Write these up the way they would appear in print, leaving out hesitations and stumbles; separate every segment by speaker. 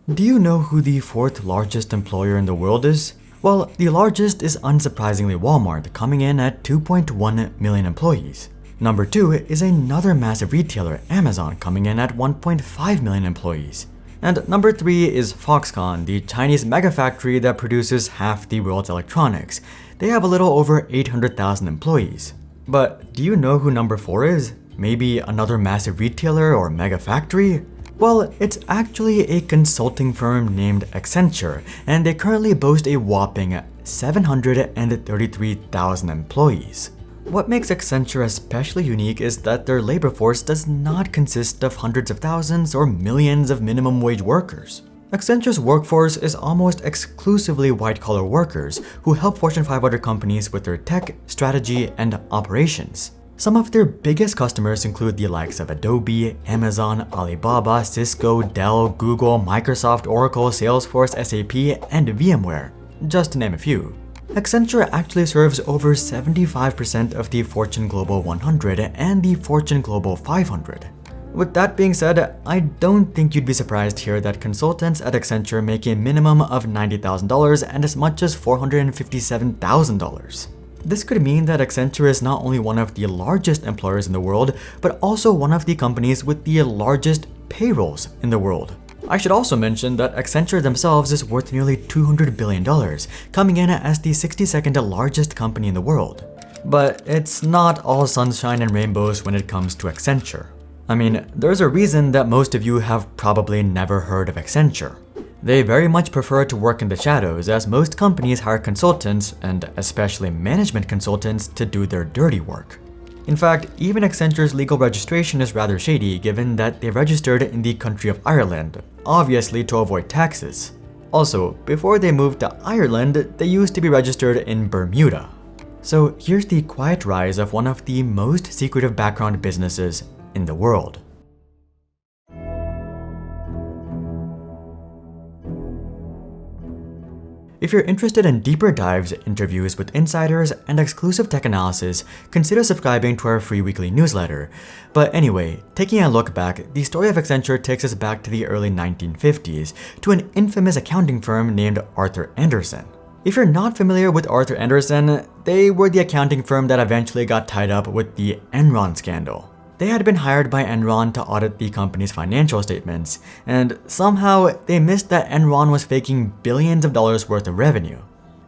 Speaker 1: Do you know who the fourth largest employer in the world is? Well, the largest is unsurprisingly Walmart, coming in at 2.1 million employees. Number 2 is another massive retailer, Amazon, coming in at 1.5 million employees. And number 3 is Foxconn, the Chinese mega factory that produces half the world's electronics. They have a little over 800,000 employees. But do you know who number 4 is? Maybe another massive retailer or mega factory? Well, it's actually a consulting firm named Accenture, and they currently boast a whopping 733,000 employees. What makes Accenture especially unique is that their labor force does not consist of hundreds of thousands or millions of minimum wage workers. Accenture's workforce is almost exclusively white-collar workers who help Fortune 500 companies with their tech, strategy, and operations. Some of their biggest customers include the likes of Adobe, Amazon, Alibaba, Cisco, Dell, Google, Microsoft, Oracle, Salesforce, SAP, and VMware, just to name a few. Accenture actually serves over 75% of the Fortune Global 100 and the Fortune Global 500. With that being said, I don't think you'd be surprised to hear that consultants at Accenture make a minimum of $90,000 and as much as $457,000. This could mean that Accenture is not only one of the largest employers in the world, but also one of the companies with the largest payrolls in the world. I should also mention that Accenture themselves is worth nearly $200 billion, coming in as the 62nd largest company in the world. But it's not all sunshine and rainbows when it comes to Accenture. I mean, there's a reason that most of you have probably never heard of Accenture. They very much prefer to work in the shadows, as most companies hire consultants, and especially management consultants, to do their dirty work. In fact, even Accenture's legal registration is rather shady, given that they registered in the country of Ireland, obviously to avoid taxes. Also, before they moved to Ireland, they used to be registered in Bermuda. So here's the quiet rise of one of the most secretive background businesses in the world. If you're interested in deeper dives, interviews with insiders, and exclusive tech analysis, consider subscribing to our free weekly newsletter. But anyway, taking a look back, the story of Accenture takes us back to the early 1950s, to an infamous accounting firm named Arthur Andersen. If you're not familiar with Arthur Andersen, they were the accounting firm that eventually got tied up with the Enron scandal. They had been hired by Enron to audit the company's financial statements, and somehow they missed that Enron was faking billions of dollars worth of revenue.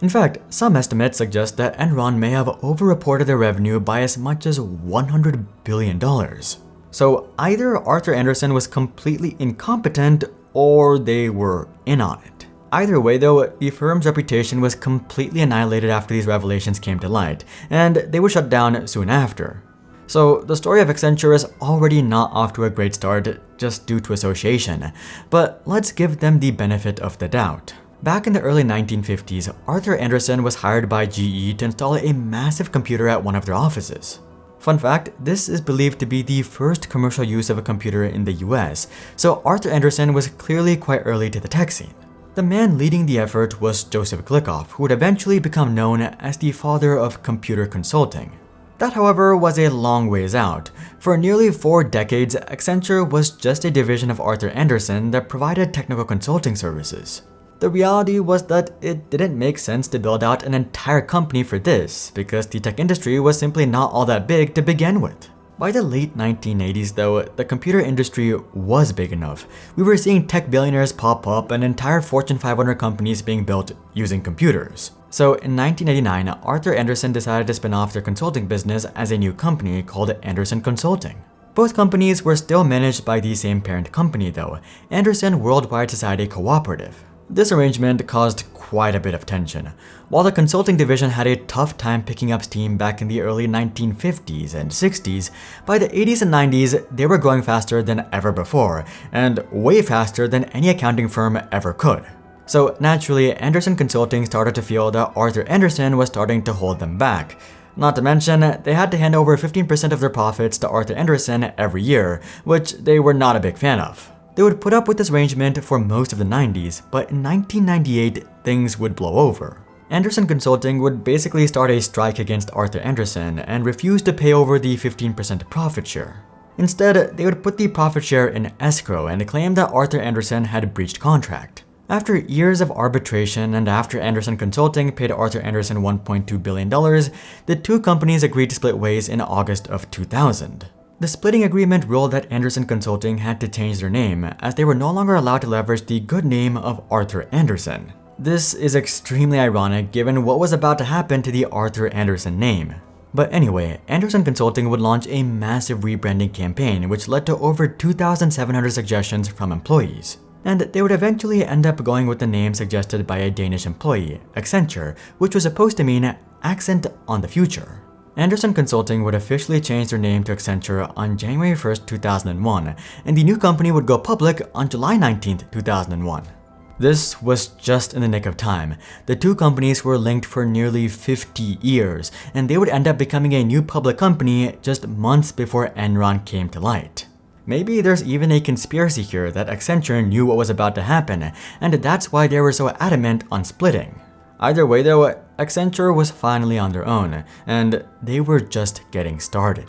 Speaker 1: In fact, some estimates suggest that Enron may have overreported their revenue by as much as $100 billion. So either Arthur Andersen was completely incompetent or they were in on it. Either way though, the firm's reputation was completely annihilated after these revelations came to light, and they were shut down soon after. So the story of Accenture is already not off to a great start just due to association, but let's give them the benefit of the doubt. Back in the early 1950s, Arthur Andersen was hired by GE to install a massive computer at one of their offices. Fun fact, this is believed to be the first commercial use of a computer in the US, so Arthur Andersen was clearly quite early to the tech scene. The man leading the effort was Joseph Glickoff, who would eventually become known as the father of computer consulting. That, however, was a long ways out. For nearly 4 decades, Accenture was just a division of Arthur Andersen that provided technical consulting services. The reality was that it didn't make sense to build out an entire company for this, because the tech industry was simply not all that big to begin with. By the late 1980s though, the computer industry was big enough. We were seeing tech billionaires pop up and entire Fortune 500 companies being built using computers. So in 1989, Arthur Andersen decided to spin off their consulting business as a new company called Andersen Consulting. Both companies were still managed by the same parent company though, Andersen Worldwide Society Cooperative. This arrangement caused quite a bit of tension. While the consulting division had a tough time picking up steam back in the early 1950s and 60s, by the 80s and 90s, they were growing faster than ever before, and way faster than any accounting firm ever could. So naturally, Andersen Consulting started to feel that Arthur Andersen was starting to hold them back. Not to mention, they had to hand over 15% of their profits to Arthur Andersen every year, which they were not a big fan of. They would put up with this arrangement for most of the 90s, but in 1998, things would blow over. Andersen Consulting would basically start a strike against Arthur Andersen and refuse to pay over the 15% profit share. Instead, they would put the profit share in escrow and claim that Arthur Andersen had breached contract. After years of arbitration and after Andersen Consulting paid Arthur Andersen $1.2 billion, the two companies agreed to split ways in August of 2000. The splitting agreement ruled that Andersen Consulting had to change their name, as they were no longer allowed to leverage the good name of Arthur Andersen. This is extremely ironic given what was about to happen to the Arthur Andersen name. But anyway, Andersen Consulting would launch a massive rebranding campaign which led to over 2,700 suggestions from employees. And they would eventually end up going with the name suggested by a Danish employee, Accenture, which was supposed to mean accent on the future. Andersen Consulting would officially change their name to Accenture on January 1st, 2001, and the new company would go public on July 19th, 2001. This was just in the nick of time. The two companies were linked for nearly 50 years, and they would end up becoming a new public company just months before Enron came to light. Maybe there's even a conspiracy here that Accenture knew what was about to happen, and that's why they were so adamant on splitting. Either way though, Accenture was finally on their own, and they were just getting started.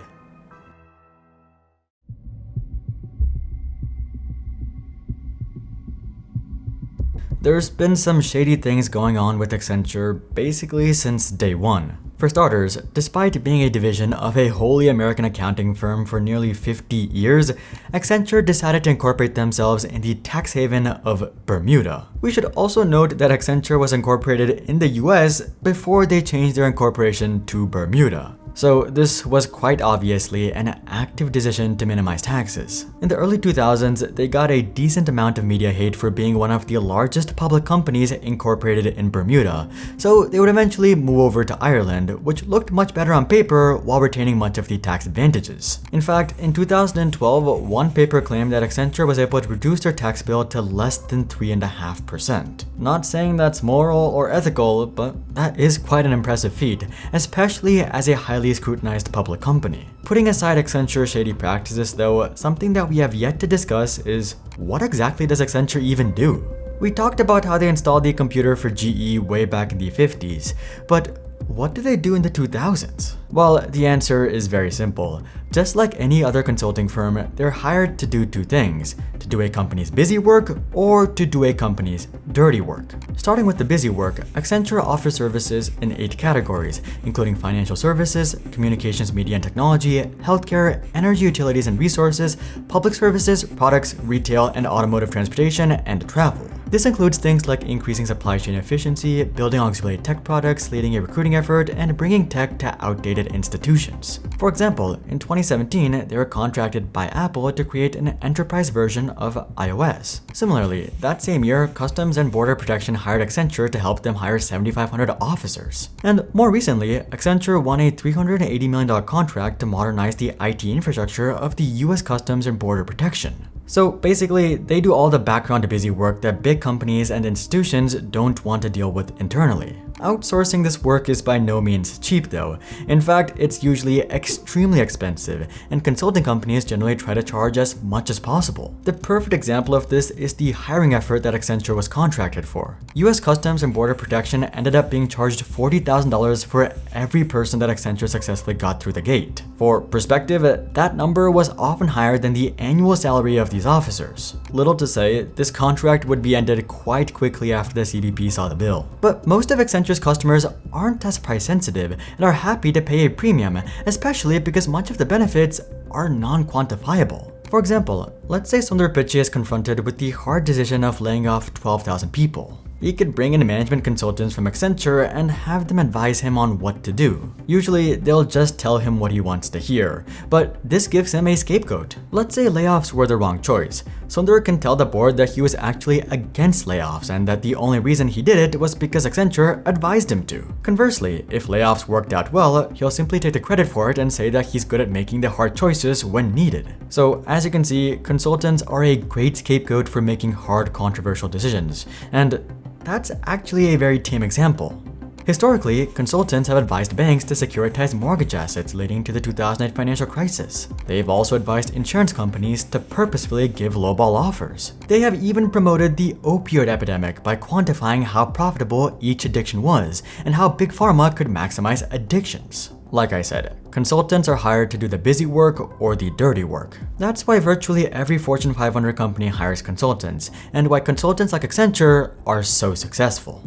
Speaker 1: There's been some shady things going on with Accenture basically since day one. For starters, despite being a division of a wholly American accounting firm for nearly 50 years, Accenture decided to incorporate themselves in the tax haven of Bermuda. We should also note that Accenture was incorporated in the US before they changed their incorporation to Bermuda. So this was quite obviously an active decision to minimize taxes. In the early 2000s, they got a decent amount of media hate for being one of the largest public companies incorporated in Bermuda, so they would eventually move over to Ireland, which looked much better on paper while retaining much of the tax advantages. In fact, in 2012, one paper claimed that Accenture was able to reduce their tax bill to less than 3.5%. Not saying that's moral or ethical, but that is quite an impressive feat, especially as a highly scrutinized public company. Putting aside Accenture's shady practices though, something that we have yet to discuss is what exactly does Accenture even do? We talked about how they installed the computer for GE way back in the 50s, but what do they do in the 2000s? Well, the answer is very simple. Just like any other consulting firm, they're hired to do two things: to do a company's busy work or to do a company's dirty work. Starting with the busy work, Accenture offers services in 8 categories, including financial services, communications, media and technology, healthcare, energy, utilities and resources, public services, products, retail and automotive transportation, and travel. This includes things like increasing supply chain efficiency, building auxiliary tech products, leading a recruiting effort, and bringing tech to outdated institutions. For example, in 2017, they were contracted by Apple to create an enterprise version of iOS. Similarly, that same year, Customs and Border Protection hired Accenture to help them hire 7,500 officers. And more recently, Accenture won a $380 million contract to modernize the IT infrastructure of the US Customs and Border Protection. So basically, they do all the background busy work that big companies and institutions don't want to deal with internally. Outsourcing this work is by no means cheap though. In fact, it's usually extremely expensive, and consulting companies generally try to charge as much as possible. The perfect example of this is the hiring effort that Accenture was contracted for. US Customs and Border Protection ended up being charged $40,000 for every person that Accenture successfully got through the gate. For perspective, that number was often higher than the annual salary of these officers. Little to say, this contract would be ended quite quickly after the CBP saw the bill. But most of Accenture's customers aren't as price sensitive and are happy to pay a premium, especially because much of the benefits are non-quantifiable. For example, let's say Sundar Pichai is confronted with the hard decision of laying off 12,000 people. He could bring in management consultants from Accenture and have them advise him on what to do. Usually, they'll just tell him what he wants to hear, but this gives him a scapegoat. Let's say layoffs were the wrong choice. Sundar can tell the board that he was actually against layoffs and that the only reason he did it was because Accenture advised him to. Conversely, if layoffs worked out well, he'll simply take the credit for it and say that he's good at making the hard choices when needed. So, as you can see, consultants are a great scapegoat for making hard, controversial decisions, and that's actually a very tame example. Historically, consultants have advised banks to securitize mortgage assets leading to the 2008 financial crisis. They've also advised insurance companies to purposefully give lowball offers. They have even promoted the opioid epidemic by quantifying how profitable each addiction was and how big pharma could maximize addictions. Like I said, consultants are hired to do the busy work or the dirty work. That's why virtually every Fortune 500 company hires consultants, and why consultants like Accenture are so successful.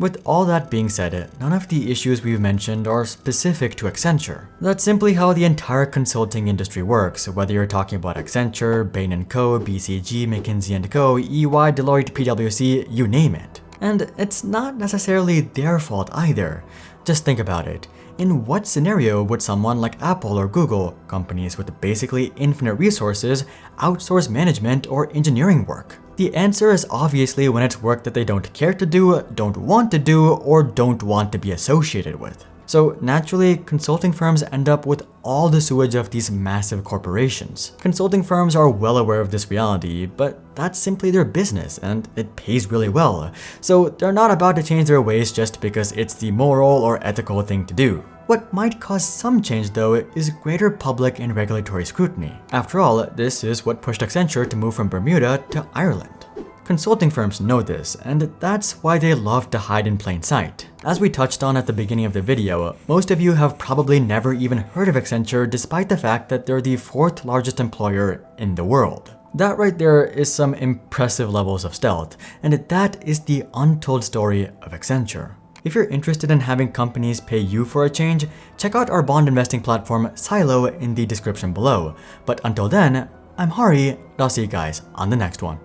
Speaker 1: With all that being said, none of the issues we've mentioned are specific to Accenture. That's simply how the entire consulting industry works, whether you're talking about Accenture, Bain & Co., BCG, McKinsey & Co., EY, Deloitte, PwC, you name it. And it's not necessarily their fault either. Just think about it. In what scenario would someone like Apple or Google, companies with basically infinite resources, outsource management or engineering work? The answer is obviously when it's work that they don't care to do, don't want to do, or don't want to be associated with. So naturally, consulting firms end up with all the sewage of these massive corporations. Consulting firms are well aware of this reality, but that's simply their business and it pays really well. So they're not about to change their ways just because it's the moral or ethical thing to do. What might cause some change though is greater public and regulatory scrutiny. After all, this is what pushed Accenture to move from Bermuda to Ireland. Consulting firms know this, and that's why they love to hide in plain sight. As we touched on at the beginning of the video, most of you have probably never even heard of Accenture despite the fact that they're the 4th largest employer in the world. That right there is some impressive levels of stealth, and that is the untold story of Accenture. If you're interested in having companies pay you for a change, check out our bond investing platform Silo in the description below. But until then, I'm Hari, and I'll see you guys on the next one.